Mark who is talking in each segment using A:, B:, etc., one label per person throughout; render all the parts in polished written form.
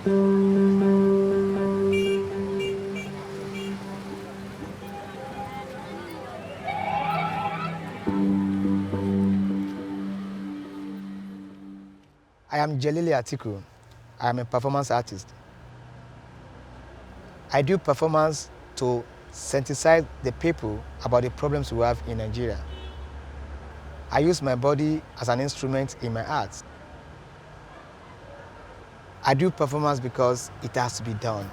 A: I am Jelili Atiku. I am a performance artist. I do performance to sensitize the people about the problems we have in Nigeria. I use my body as an instrument in my art. I do performance because it has to be done.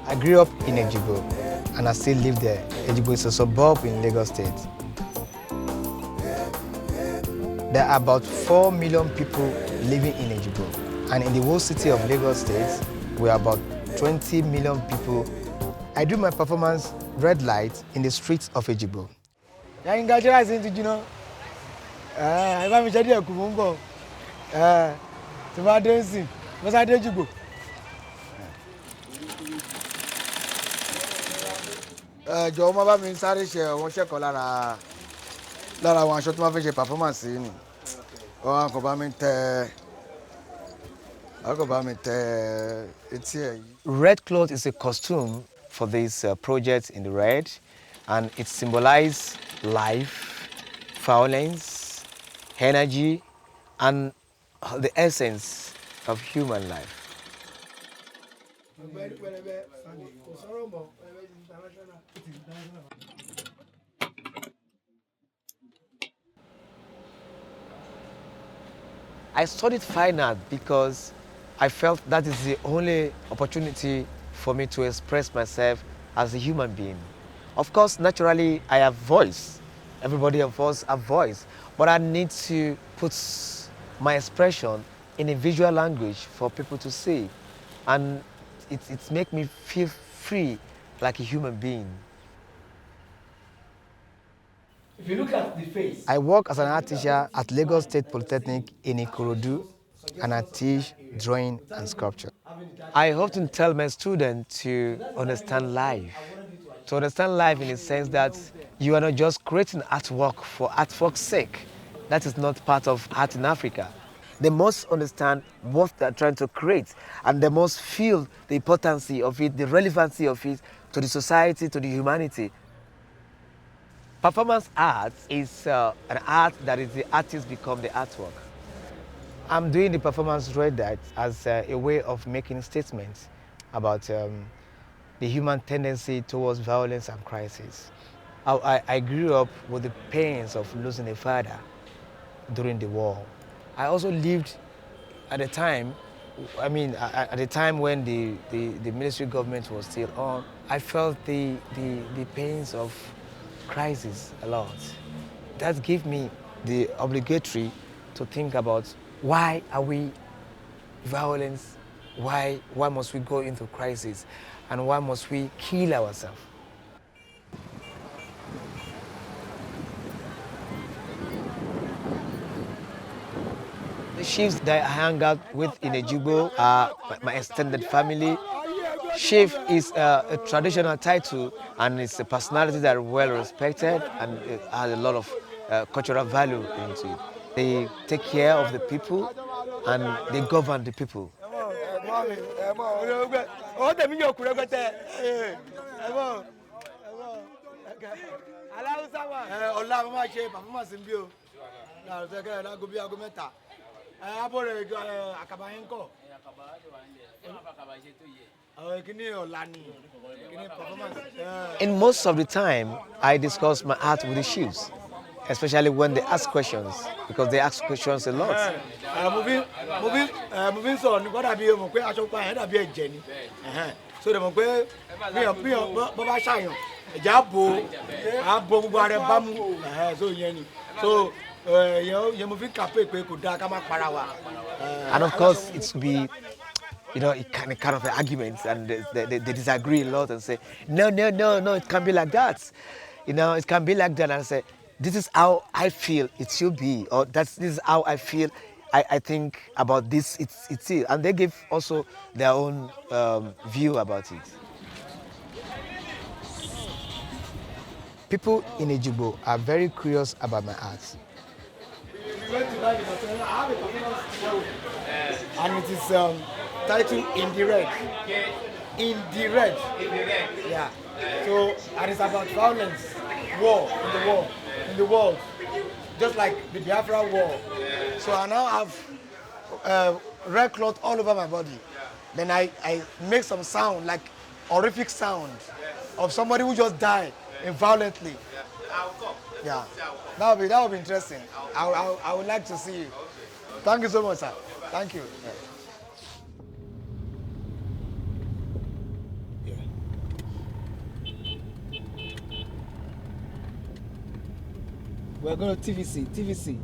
A: I grew up in Ejigbo and I still live there. Ejigbo is a suburb in Lagos State. There are about 4 million people living in Ejigbo, and in the whole city of Lagos State, we are about 20 million people. I do my performance red light in the streets of Ejigbo. Jọ̀wọ́ má bá mi sáré ṣe àwọn iṣẹ́ kan lára àwọn aṣọ tí wọ́n fẹ́ ṣe performance yìí ni. Wọ́n kò bá mi tẹ etí ẹ̀ yìí. Red cloth is a costume for this project in the red, and it symbolizes life, violence, energy, and the essence of human life. I studied fine art because I felt that is the only opportunity for me to express myself as a human being. Of course, naturally, I have voice. Everybody of us have voice, but I need to put my expression in a visual language for people to see, and it makes me feel free like a human being. If you look at the face. I work as an art teacher at Lagos State Polytechnic in Ikorodu, and I teach drawing and sculpture. I often tell my students to understand life. To understand life in the sense that you are not just creating artwork for artwork's sake. That is not part of art in Africa. They must understand what they're trying to create, and they must feel the importance of it, the relevancy of it to the society, to the humanity. Performance art is an art that is the artist become the artwork. I'm doing the performance red light as a way of making statements about the human tendency towards violence and crisis. I grew up with the pains of losing a father during the war. I also lived at a time, at the time when the military government was still on. I felt the pains of crisis a lot. That gave me the obligatory to think about why are we violence, why must we go into crisis, and why must we kill ourselves? The chiefs that I hang out with in Ejigbo are my extended family. Chief is a traditional title, and it's a personality that is well respected and it has a lot of cultural value into it. They take care of the people and they govern the people. In most of the time, I discuss my art with the chiefs, especially when they ask questions, because they ask questions a lot. And of course, it will be, kind of arguments, and they disagree a lot and say, no, it can't be like that. It can't be like that. And I say, this is how I feel it should be, or this is how I feel. I think about this. It's it, and they give also their own view about it. People in Ejigbo are very curious about my art. went to buy the material. I have a performance show. And it is titled In the Red. In the Red. In the Red. Yeah. So, and it's about violence, war in the world. Just like the Biafra war. So I now have red cloth all over my body. Then I make some sound, like horrific sound of somebody who just died violently. Yeah, that would be interesting. I would like to see you. Thank you so much, sir. Thank you. Yeah. We're going to TVC.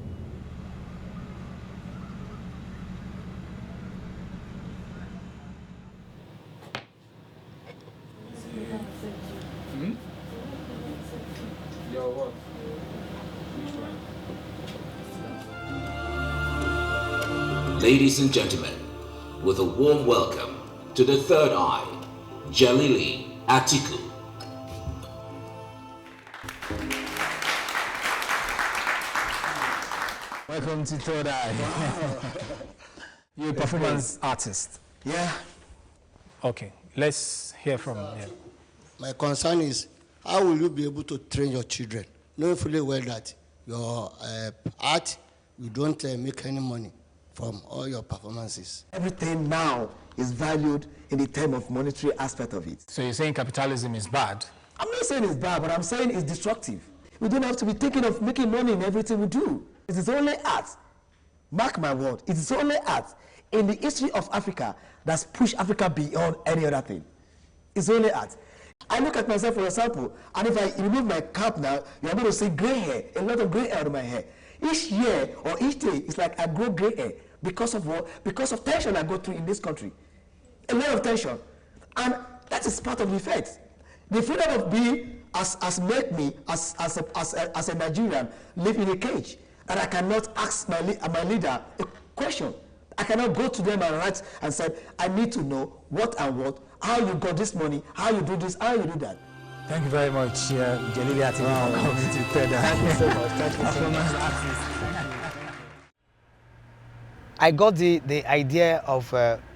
B: Your what?
C: Ladies and gentlemen, with a warm welcome to the third eye, Jelili Atiku.
D: Welcome to Third Eye. Wow. You're a performance artist.
E: Yeah.
D: Okay, let's hear from you.
E: My concern is, how will you be able to train your children, knowing fully well that your art, you don't make any money from all your performances?
F: Everything now is valued in the term of monetary aspect of it.
D: So you're saying capitalism is bad?
F: I'm not saying it's bad, but I'm saying it's destructive. We don't have to be thinking of making money in everything we do. It is only art, mark my word, it is only art in the history of Africa that's pushed Africa beyond any other thing. It's only art. I look at myself, for example, and if I remove my cap now, you're going to see gray hair, a lot of gray hair out of my hair. Each year or each day, it's like I grow gray hair because of what? Because of tension I go through in this country. A lot of tension. And that is part of the effect. The freedom of being has made me, as a Nigerian, live in a cage. And I cannot ask my leader a question. I cannot go to them and write and say, I need to know what and what, how you got this money, how you do this, how you do that.
D: Thank you very much, Jelili Atiku, for coming to Third Eye.
F: Thank you so much. Thank you so much.
A: I got the idea of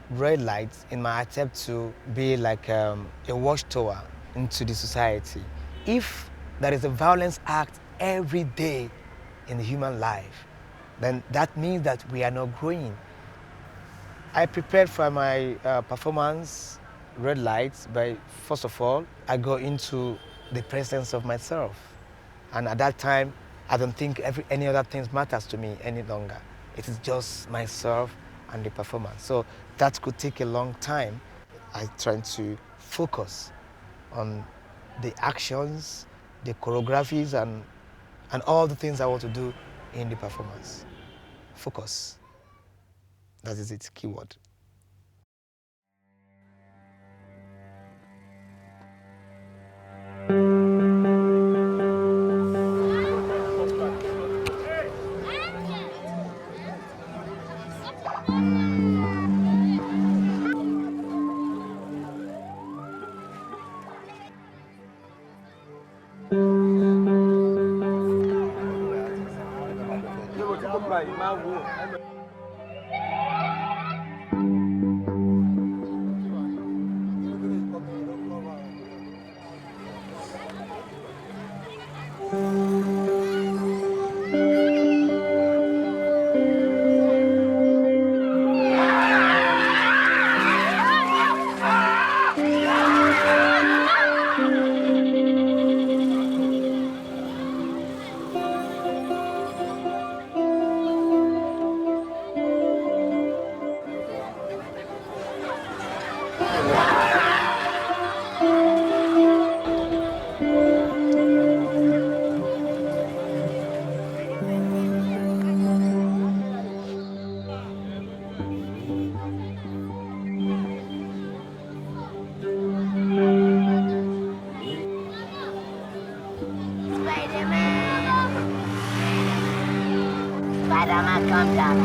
A: red lights in my attempt to be like a watchtower into the society. If there is a violence act every day in the human life, then that means that we are not growing. I prepared for my performance, red lights, by first of all, I go into the presence of myself. And at that time, I don't think any other things matters to me any longer. It is just myself and the performance. So that could take a long time. I try to focus on the actions, the choreographies, and all the things I want to do in the performance. Focus. That is its keyword.
G: Spider-Man, come down.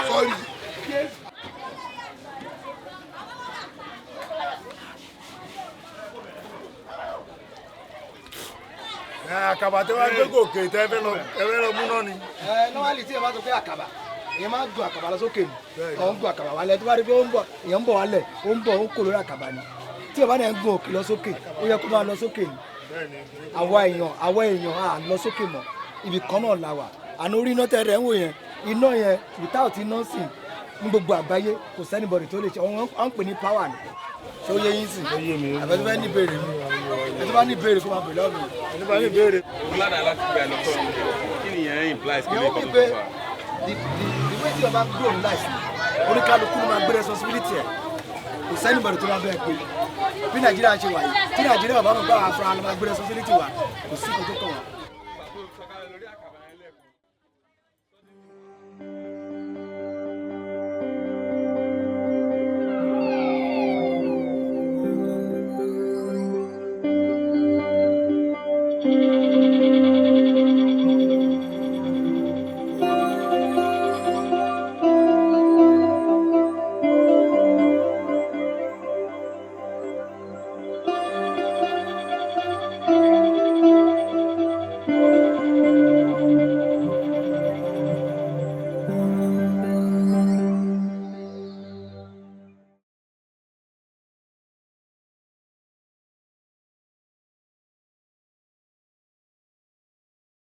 B: Sorry. Àkàbà tí wọ́n gbé gòkè tẹ́ fẹ́ lọ mú náà ni.
F: Normally tí ẹ bá tó pé àkàbà èèyàn máa ń gun àkàbà lọ sókè ni ọ̀ ń gun àkàbà wálẹ̀ tó bá rí pé ó ń bọ̀ èèyàn ń bọ̀ wálẹ̀ ó ń bọ̀ ó ń kó lórí àkàbà ni tí ẹ bá dẹ̀ ń gun òkè lọ sókè ó yẹ kó máa lọ sókè ni àwa èèyàn à lọ sókè mọ́ ibì kan náà la wà àná orí iná tẹ rẹ̀ ń wò yẹn iná yẹn without iná sì ní gbogbo àgbáyé kò sẹ́nibọ̀dì tó lè ṣe wọ́n ń pè ní power ni ṣé ó yẹ yín sì àbẹ tó bá ní ìbéèrè mi ẹ tó bá ní ìbéèrè kó máa bèèrè lọ́wọ́ mi ẹ tó bá ní ìbéèrè.
H: ládàá láti gbé ẹ lọ́kọ́ kí ni ìyẹn implies kí ni ìkọ́ tó
F: pé the way tí o bá grow in life oníkálukú ló máa gbé responsibility ẹ kò sẹ́nibọ̀dì tó máa bẹ́ẹ̀ gbé bí nàìjíríà ṣe wà yìí tí nàìjíríà bàbá mi bá wà fúnra ló máa gbé responsibility wa kò sí kò tó kàn wá.